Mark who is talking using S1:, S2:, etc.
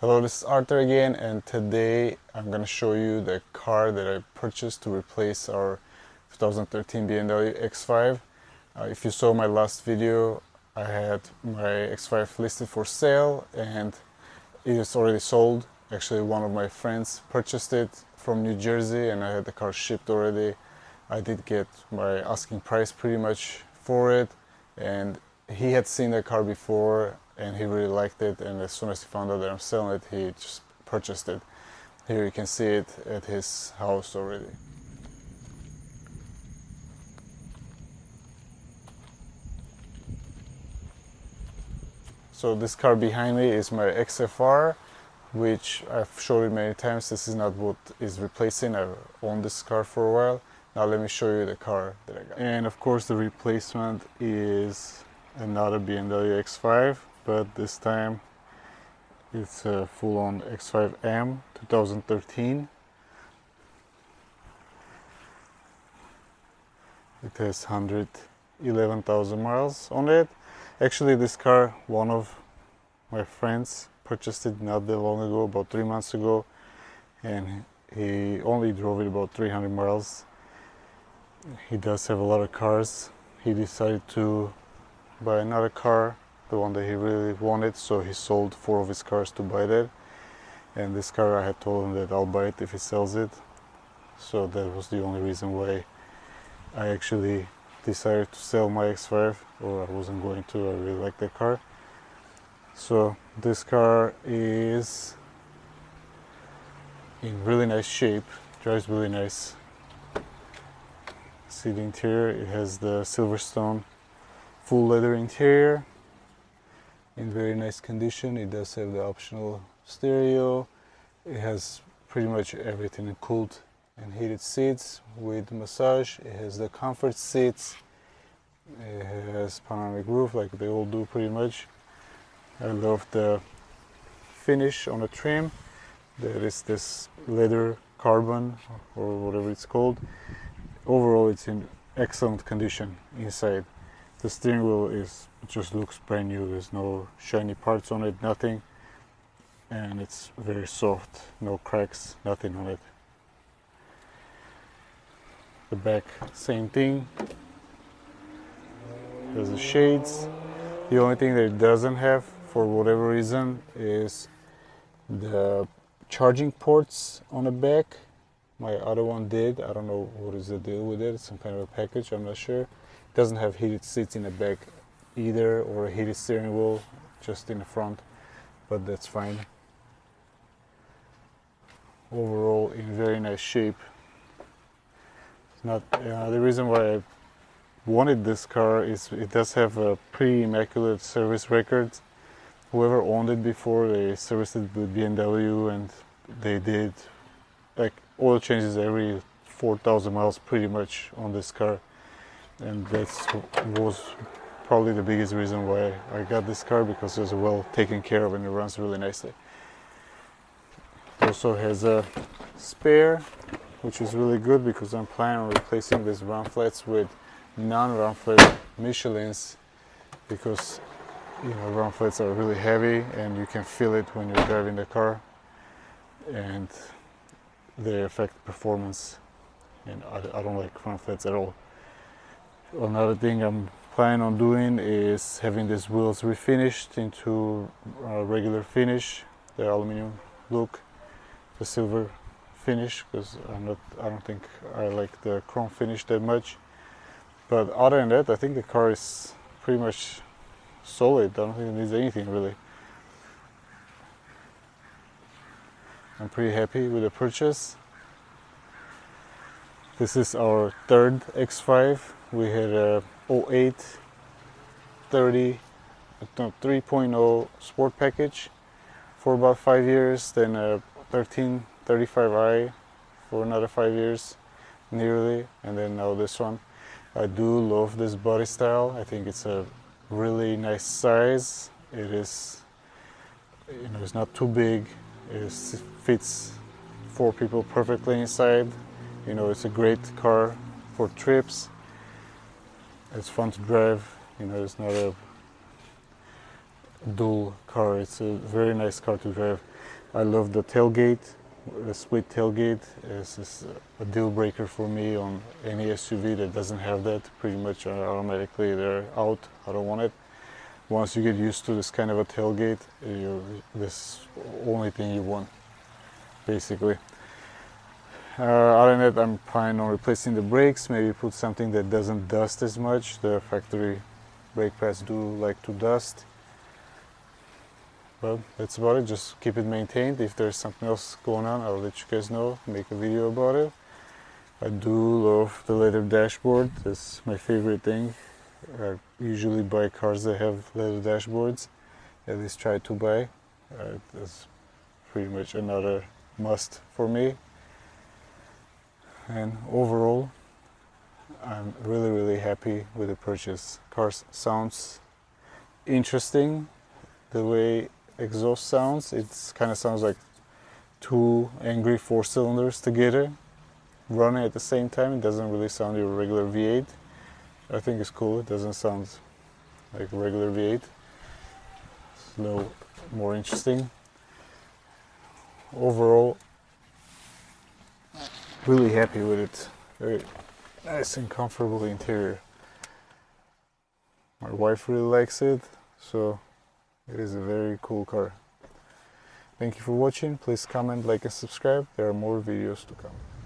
S1: Hello, this is Arthur again, and today I'm going to show you the car that I purchased to replace our 2013 BMW X5. If you saw my last video, I had my X5 listed for sale and it is already sold. Actually, one of my friends purchased it from New Jersey and I had the car shipped already. I did get my asking price pretty much for it, and he had seen the car before and he really liked it, and as soon as he found out that I'm selling it, he just purchased it. Here you can see it at his house already. So this car behind me is my XFR, which I've showed it many times. This is not what is replacing. I've owned this car for a while. Now let me show you the car that I got. And of course the replacement is another BMW X5, but this time it's a full-on X5M 2013. It has 111,000 miles on it. Actually, this car, one of my friends purchased it not that long ago, about 3 months ago, and he only drove it about 300 miles. He does have a lot of cars. He decided to buy another car, the one that he really wanted, so he sold 4 of his cars to buy that. And this car, I had told him that I'll buy it if he sells it, so that was the only reason why I actually decided to sell my X5, or I wasn't going to. I really like that car. So this car is in really nice shape, drives really nice. See the interior, it has the Silverstone full leather interior in very nice condition. It does have the optional stereo. It has pretty much everything, cooled and heated seats with massage. It has the comfort seats. It has panoramic roof like they all do pretty much. I love the finish on the trim. There is this leather carbon or whatever it's called. Overall, it's in excellent condition inside. The steering wheel just looks brand new. There's no shiny parts on it, nothing, and it's very soft. No cracks, nothing on it. The back, same thing. There's the shades. The only thing that it doesn't have, for whatever reason, is the charging ports on the back. My other one did. I don't know what is the deal with it. It's some kind of a package, I'm not sure. It doesn't have heated seats in the back either, or a heated steering wheel, just in the front, but that's fine. Overall, in very nice shape. It's not the reason why I wanted this car is it does have a pretty immaculate service record. Whoever owned it before, they serviced it with BMW, and they did like oil changes every 4,000 miles pretty much on this car, and that was probably the biggest reason why I got this car, because it was well taken care of and it runs really nicely. It also has a spare, which is really good because I'm planning on replacing these run flats with non-run flat Michelins, because run flats are really heavy and you can feel it when you're driving the car, and they affect performance, and I don't like run flats at all. Another thing I'm planning on doing is having these wheels refinished into a regular finish, the aluminum look, the silver finish, because I don't think I like the chrome finish that much. But other than that, I think the car is pretty much solid. I don't think it needs anything really. I'm pretty happy with the purchase. This is our third X5. We had a 08 3.0 sport package for about 5 years, then a 35i for another 5 years nearly, and then now this one. I do love this body style. I think it's a really nice size. It is, it's not too big. It fits 4 people perfectly inside. It's a great car for trips. It's fun to drive. It's not a dual car. It's a very nice car to drive. I love the tailgate. The split tailgate is a deal breaker for me on any SUV that doesn't have that. Pretty much automatically they're out. I don't want it. Once you get used to this kind of a tailgate, this only thing you want, basically. Other than that, I'm planning on replacing the brakes, maybe put something that doesn't dust as much. The factory brake pads do like to dust. Well, that's about it. Just keep it maintained. If there's something else going on, I'll let you guys know, make a video about it. I do love the leather dashboard. That's my favorite thing. I usually buy cars that have leather dashboards. At least try to buy. That's pretty much another must for me. And overall, I'm really happy with the purchase. Car sounds interesting. The way exhaust sounds, it kind of sounds like two angry 4-cylinders together running at the same time. It doesn't really sound your regular V8. I think it's cool. It doesn't sound like a regular V8. It's a little more interesting. Overall, really happy with it. Very nice and comfortable interior. My wife really likes it, so it is a very cool car. Thank you for watching. Please comment, like and subscribe. There are more videos to come.